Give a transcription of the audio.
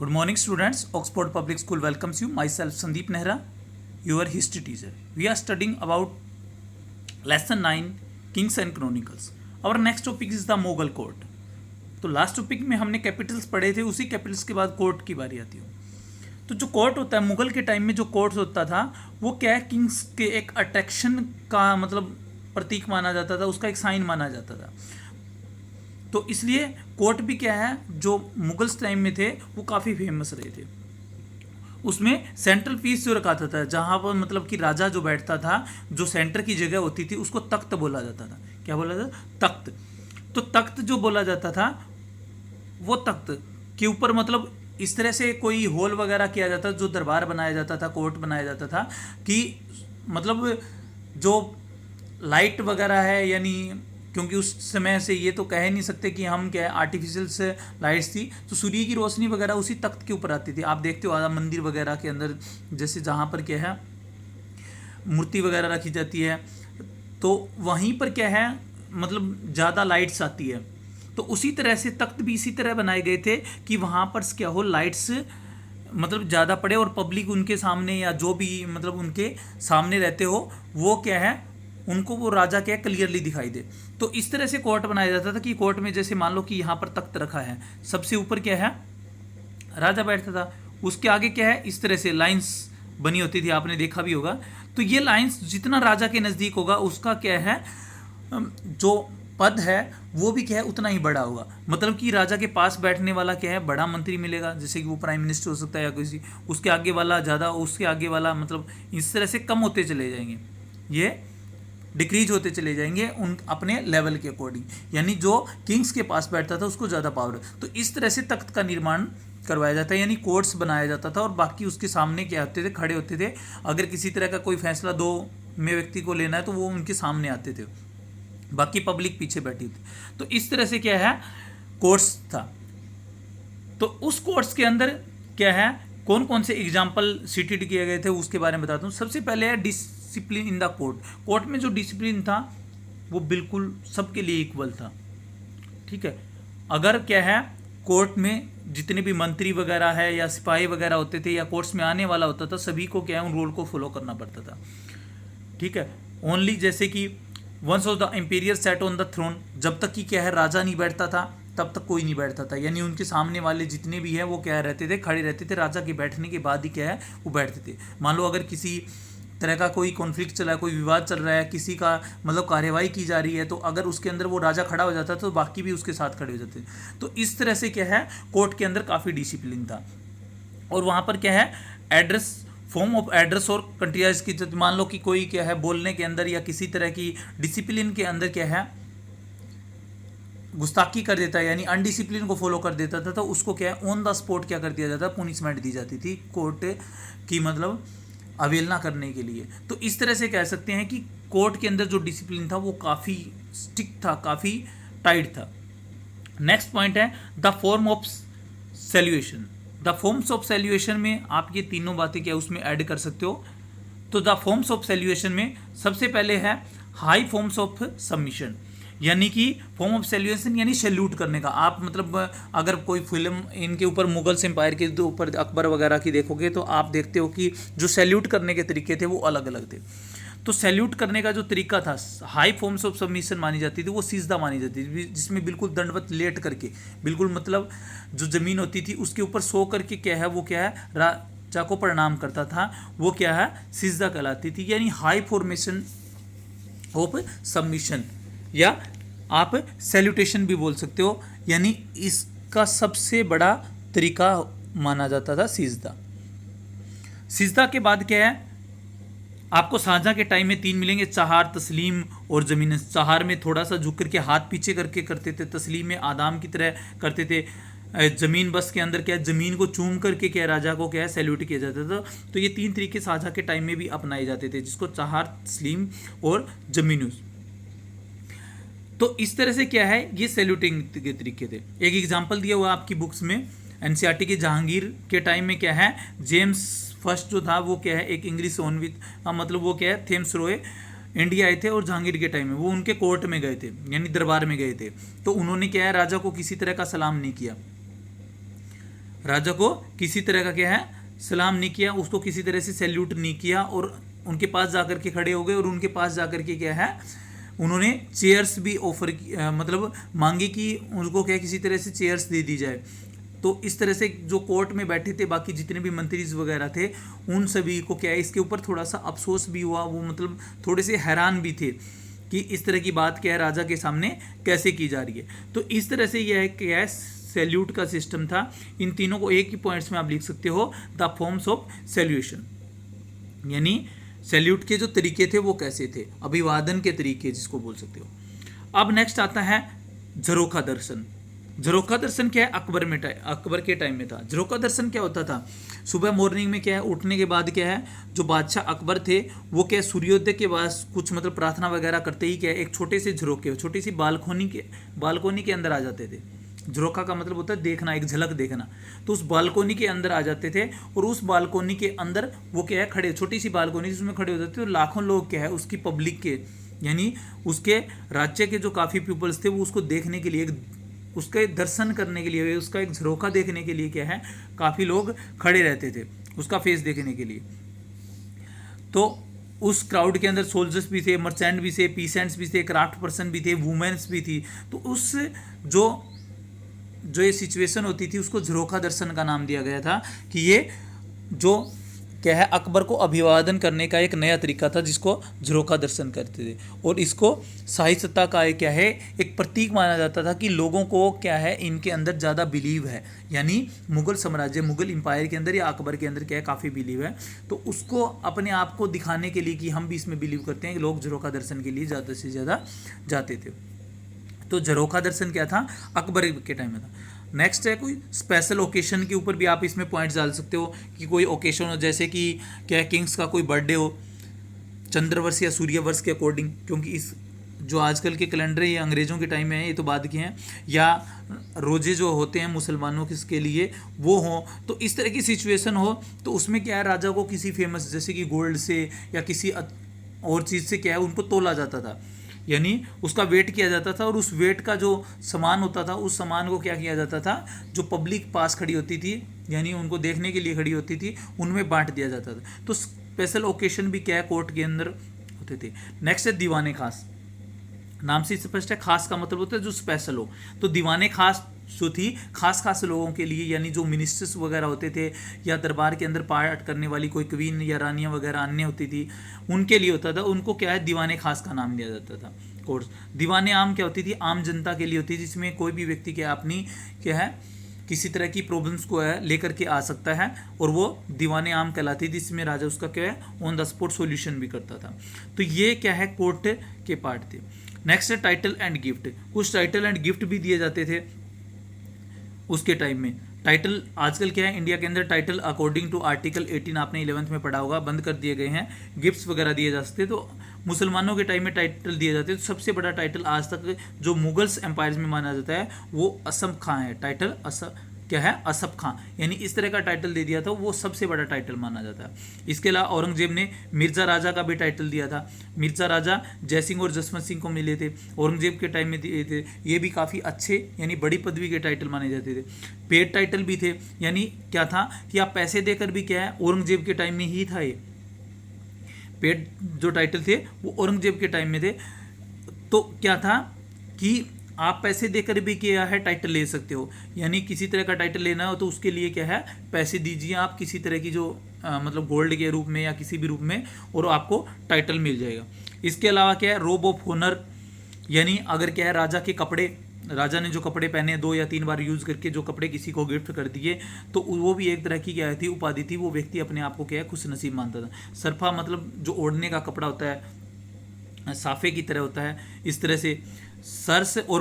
Good morning, students. Oxford Public School welcomes you. Myself, Sandeep Nehra, your history teacher. We are studying about lesson 9, Kings and Chronicles. Our next topic is the Mughal court. तो last topic में हमने Capitals पढ़े थे, उसी Capitals के बाद court की बारी आती है। तो जो कोर्ट होता है मुगल के टाइम में, जो कोर्ट होता था वो क्या है, किंग्स के एक अट्रैक्शन का मतलब प्रतीक माना जाता था, उसका एक साइन माना जाता था। तो इसलिए कोर्ट भी क्या है, जो मुगल्स टाइम में थे वो काफ़ी फेमस रहे थे। उसमें सेंट्रल पीस जो रखा था, जहाँ पर मतलब कि राजा जो बैठता था, जो सेंटर की जगह होती थी, उसको तख्त बोला जाता था। क्या बोला था? तख्त। तो तख्त जो बोला जाता था, वो तख्त के ऊपर मतलब इस तरह से कोई हॉल वगैरह किया जाता था, जो दरबार बनाया जाता था, कोर्ट बनाया जाता था कि मतलब जो लाइट वगैरह है, यानी क्योंकि उस समय से ये तो कह नहीं सकते कि हम क्या है, आर्टिफिशियल से लाइट्स थी, तो सूर्य की रोशनी वगैरह उसी तख्त के ऊपर आती थी। आप देखते हो मंदिर वगैरह के अंदर, जैसे जहाँ पर क्या है मूर्ति वगैरह रखी जाती है, तो वहीं पर क्या है मतलब ज़्यादा लाइट्स आती है। तो उसी तरह से तख्त भी इसी तरह बनाए गए थे कि वहाँ पर क्या हो, लाइट्स मतलब ज़्यादा पड़े और पब्लिक उनके सामने या जो भी मतलब उनके सामने रहते हो, वो क्या है, उनको वो राजा क्या है क्लियरली दिखाई दे। तो इस तरह से कोर्ट बनाया जाता था कि कोर्ट में जैसे मान लो कि यहाँ पर तख्त रखा है, सबसे ऊपर क्या है, राजा बैठता था, उसके आगे क्या है, इस तरह से लाइंस बनी होती थी, आपने देखा भी होगा। तो ये लाइंस जितना राजा के नज़दीक होगा, उसका क्या है जो पद है वो भी क्या है उतना ही बड़ा होगा। मतलब कि राजा के पास बैठने वाला क्या है, बड़ा मंत्री मिलेगा, जैसे कि वो प्राइम मिनिस्टर हो सकता है, या किसी उसके आगे वाला ज़्यादा, उसके आगे वाला मतलब इस तरह से कम होते चले जाएंगे, ये डिक्रीज होते चले जाएंगे उन अपने लेवल के अकॉर्डिंग। यानी जो किंग्स के पास बैठता था उसको ज़्यादा पावर। तो इस तरह से तख्त का निर्माण करवाया जाता है, यानी कोर्ट्स बनाया जाता था, और बाकी उसके सामने क्या होते थे, खड़े होते थे। अगर किसी तरह का कोई फैसला दो में व्यक्ति को लेना है तो वो उनके सामने आते थे, बाकी पब्लिक पीछे बैठी थी। तो इस तरह से क्या है कोर्ट्स था। तो उस कोर्ट्स के अंदर क्या है, कौन कौन से एग्जाम्पल सिटेड किए गए थे उसके बारे में बताता हूँ। सबसे पहले है discipline in the court. Court में जो डिसिप्लिन था वो बिल्कुल सबके लिए इक्वल था। ठीक है, अगर क्या है कोर्ट में जितने भी मंत्री वगैरह है या सिपाही वगैरह होते थे या कोर्ट्स में आने वाला होता था, सभी को क्या है उन रूल को फॉलो करना पड़ता था। ठीक है, ओनली जैसे कि once of the emperor set on the throne, जब तक कि क्या है राजा नहीं बैठता था तब तक कोई नहीं बैठता था, यानी उनके सामने वाले जितने भी हैं वो क्या रहते थे, खड़े रहते थे। राजा के बैठने के बाद ही क्या है वो बैठते थे। मान लो अगर किसी तरह का कोई कॉन्फ्लिक्ट चला है, कोई विवाद चल रहा है, किसी का मतलब कार्यवाही की जा रही है, तो अगर उसके अंदर वो राजा खड़ा हो जाता तो बाकी भी उसके साथ खड़े हो जाते। तो इस तरह से क्या है कोर्ट के अंदर काफ़ी डिसिप्लिन था। और वहाँ पर क्या है एड्रेस, फॉर्म ऑफ एड्रेस और कंट्रीज की, मान लो कि कोई क्या है बोलने के अंदर या किसी तरह की डिसिप्लिन के अंदर क्या है गुस्ताखी कर देता है, यानी अनडिसिप्लिन को फॉलो कर देता था, तो उसको क्या है ऑन द स्पॉट क्या कर दिया जाता, पनिशमेंट दी जाती थी कोर्ट की मतलब अवहेलना करने के लिए। तो इस तरह से कह सकते हैं कि कोर्ट के अंदर जो डिसिप्लिन था वो काफ़ी स्ट्रिक्ट था, काफ़ी टाइट था। नेक्स्ट पॉइंट है the form of salutation. The forms of salutation में आप ये तीनों बातें क्या उसमें ऐड कर सकते हो। तो द फॉर्म्स ऑफ सैल्यूएशन में सबसे पहले है हाई फॉर्म्स ऑफ सबमिशन, यानी कि फॉर्म ऑफ सैल्यूएशन यानी सैल्यूट करने का। आप मतलब अगर कोई फिल्म इनके ऊपर मुगल्स एम्पायर के ऊपर अकबर वगैरह की देखोगे तो आप देखते हो कि जो सैल्यूट करने के तरीके थे वो अलग अलग थे। तो सैल्यूट करने का जो तरीका था, हाई फॉर्म्स ऑफ सबमिशन मानी जाती थी, वो सीजदा मानी जाती थी, जिसमें बिल्कुल दंडवत लेट करके, बिल्कुल मतलब जो ज़मीन होती थी उसके ऊपर सो करके क्या है वो क्या है राजा को प्रणाम करता था, वो क्या है सीजदा कहलाती थी, यानी हाई फॉर्मेशन ऑफ सबमिशन, या आप सैल्यूटेशन भी बोल सकते हो। यानी इसका सबसे बड़ा तरीका माना जाता था सीजदा। सीजदा के बाद क्या है, आपको शाहजहाँ के टाइम में 3 मिलेंगे, चहार, तस्लीम और ज़मीन। चहार में थोड़ा सा झुक करके हाथ पीछे करके करते थे, तस्लीम में आदाम की तरह करते थे, ज़मीन बस के अंदर क्या है ज़मीन को चूम करके क्या राजा को क्या है सैल्यूट किया जाता था। तो ये 3 तरीके शाहजहाँ के टाइम में भी अपनाए जाते थे, जिसको चहार, तस्लीम और ज़मीन। तो इस तरह से क्या है ये सैल्यूटिंग के तरीके थे। एक एग्जांपल दिया हुआ आपकी बुक्स में, एनसीईआरटी के जहांगीर के टाइम में क्या है जेम्स फर्स्ट जो था वो क्या है एक इंग्लिश ओन विद मतलब वो क्या है थेम्स रॉय इंडिया आए थे, और जहांगीर के टाइम में वो उनके कोर्ट में गए थे, यानी दरबार में गए थे। तो उन्होंने क्या है राजा को किसी तरह का सलाम नहीं किया, राजा को किसी तरह का क्या है सलाम नहीं किया, उसको किसी तरह से सैल्यूट नहीं किया, और उनके पास जाकर के खड़े हो गए और उनके पास जाकर के क्या है उन्होंने चेयर्स भी ऑफर मतलब मांगी कि उनको क्या किसी तरह से चेयर्स दे दी जाए। तो इस तरह से जो कोर्ट में बैठे थे बाकी जितने भी मंत्री वगैरह थे उन सभी को क्या है इसके ऊपर थोड़ा सा अफसोस भी हुआ, वो मतलब थोड़े से हैरान भी थे कि इस तरह की बात क्या है राजा के सामने कैसे की जा रही है। तो इस तरह से यह क्या है सैल्यूट का सिस्टम था। इन तीनों को एक ही पॉइंट्स में आप लिख सकते हो, द फॉर्म्स ऑफ सैल्यूशन, यानी सैल्यूट के जो तरीके थे वो कैसे थे, अभिवादन के तरीके जिसको बोल सकते हो। अब नेक्स्ट आता है झरोखा दर्शन। झरोखा दर्शन क्या है अकबर के टाइम में था। झरोखा दर्शन क्या होता था, सुबह मॉर्निंग में क्या है उठने के बाद क्या है जो बादशाह अकबर थे वो क्या सूर्योदय के बाद कुछ मतलब प्रार्थना वगैरह करते ही क्या है एक छोटे से झरोखे छोटी सी बालकोनी के अंदर आ जाते थे। झरोखा का मतलब होता है देखना, एक झलक देखना। तो उस बालकोनी के अंदर आ जाते थे और उस बालकोनी के अंदर वो क्या है खड़े, छोटी सी बालकोनी जिसमें खड़े हो जाते थे, तो लाखों लोग क्या है उसकी पब्लिक के यानी उसके राज्य के जो काफ़ी पीपल्स थे वो उसको देखने के लिए, उसके दर्शन करने के लिए, उसका एक झरोखा देखने के लिए क्या है काफ़ी लोग खड़े रहते थे उसका फेस देखने के लिए। तो उस क्राउड के अंदर सोल्जर्स भी थे, मर्चेंट भी थे, पीसेंट्स भी थे, क्राफ्ट पर्सन भी थे, वुमेन्स भी थी। तो उस जो ये सिचुएशन होती थी उसको झरोखा दर्शन का नाम दिया गया था कि ये जो क्या है अकबर को अभिवादन करने का एक नया तरीका था जिसको झरोखा दर्शन करते थे। और इसको शाही सत्ता का एक क्या है एक प्रतीक माना जाता था कि लोगों को क्या है इनके अंदर ज़्यादा बिलीव है, यानी मुगल साम्राज्य मुगल एम्पायर के अंदर या अकबर के अंदर क्या है काफ़ी बिलीव है। तो उसको अपने आप को दिखाने के लिए कि हम भी इसमें बिलीव करते हैं, लोग झरोखा दर्शन के लिए ज़्यादा से ज़्यादा जाते थे। तो झरोखा दर्शन क्या था अकबर के टाइम में था। नेक्स्ट है कोई स्पेशल ओकेशन के ऊपर भी आप इसमें पॉइंट्स डाल सकते हो कि कोई ओकेशन हो, जैसे कि क्या किंग्स का कोई बर्थडे हो चंद्रवर्ष या सूर्यवर्ष के अकॉर्डिंग, क्योंकि इस जो आजकल के कैलेंडर ये अंग्रेज़ों के टाइम में है, ये तो बाद के हैं, या रोजे जो होते हैं मुसलमानों के लिए वो हो। तो इस तरह की सिचुएशन हो तो उसमें क्या है राजा को किसी फेमस जैसे कि गोल्ड से या किसी और चीज़ से क्या है उनको तोला जाता था, यानी उसका वेट किया जाता था, और उस वेट का जो सामान होता था उस सामान को क्या किया जाता था जो पब्लिक पास खड़ी होती थी यानी उनको देखने के लिए खड़ी होती थी उनमें बांट दिया जाता था। तो स्पेशल ओकेशन भी क्या है कोर्ट के अंदर होते थे। नेक्स्ट है दीवाने खास। नाम से स्पष्ट है, खास का मतलब होता है जो स्पेशल हो। तो दीवाने खास जो थी खास लोगों के लिए, यानी जो मिनिस्टर्स वगैरह होते थे या दरबार के अंदर पार्ट करने वाली कोई क्वीन या रानियां वगैरह अन्य होती थी उनके लिए होता था, उनको क्या है दीवाने खास का नाम दिया जाता था कोर्स। दीवाने आम क्या होती थी आम जनता के लिए होती थी, जिसमें कोई भी व्यक्ति क्या अपनी क्या है किसी तरह की प्रॉब्लम्स को है लेकर के आ सकता है और वो दीवाने आम कहलाती थी, जिसमें राजा उसका क्या है ऑन द स्पॉट सॉल्यूशन भी करता था। तो ये क्या है कोर्ट के पार्ट थे। नेक्स्ट है टाइटल एंड गिफ्ट। कुछ टाइटल एंड गिफ्ट भी दिए जाते थे उसके टाइम में। टाइटल आजकल क्या है इंडिया के अंदर टाइटल अकॉर्डिंग टू आर्टिकल 18 आपने 11th में पढ़ा होगा बंद कर दिए गए हैं, गिफ्ट्स वगैरह दिए जा सकते। तो मुसलमानों के टाइम में टाइटल दिए जाते हैं। तो सबसे बड़ा टाइटल आज तक जो मुगल्स एम्पायर में माना जाता है वो असफ खां है। टाइटल क्या है असफ खां, यानी इस तरह का टाइटल दे दिया था, वो सबसे बड़ा टाइटल माना जाता है। इसके अलावा औरंगजेब ने मिर्ज़ा राजा का भी टाइटल दिया था। मिर्ज़ा राजा जयसिंह और जसवंत सिंह को मिले थे, औरंगजेब के टाइम में दिए थे। ये भी काफ़ी अच्छे यानी बड़ी पदवी के टाइटल माने जाते थे। पेड टाइटल भी थे, यानी क्या था कि आप पैसे देकर भी क्या है औरंगजेब के टाइम में ही था। ये पेड जो टाइटल थे वो औरंगजेब के टाइम में थे। तो क्या था कि आप पैसे देकर भी क्या है टाइटल ले सकते हो, यानी किसी तरह का टाइटल लेना हो तो उसके लिए क्या है पैसे दीजिए आप किसी तरह की जो मतलब गोल्ड के रूप में या किसी भी रूप में, और आपको टाइटल मिल जाएगा। इसके अलावा क्या है रोब ऑफ ऑनर, यानी अगर क्या है राजा के कपड़े, राजा ने जो कपड़े पहने 2 या 3 बार यूज़ करके जो कपड़े किसी को गिफ्ट कर दिए तो वो भी एक तरह की क्या थी उपाधि थी। वो व्यक्ति अपने आप को क्या है खुश नसीब मानता था। सरफा मतलब जो ओढ़ने का कपड़ा होता है साफे की तरह होता है, इस तरह से सर्स और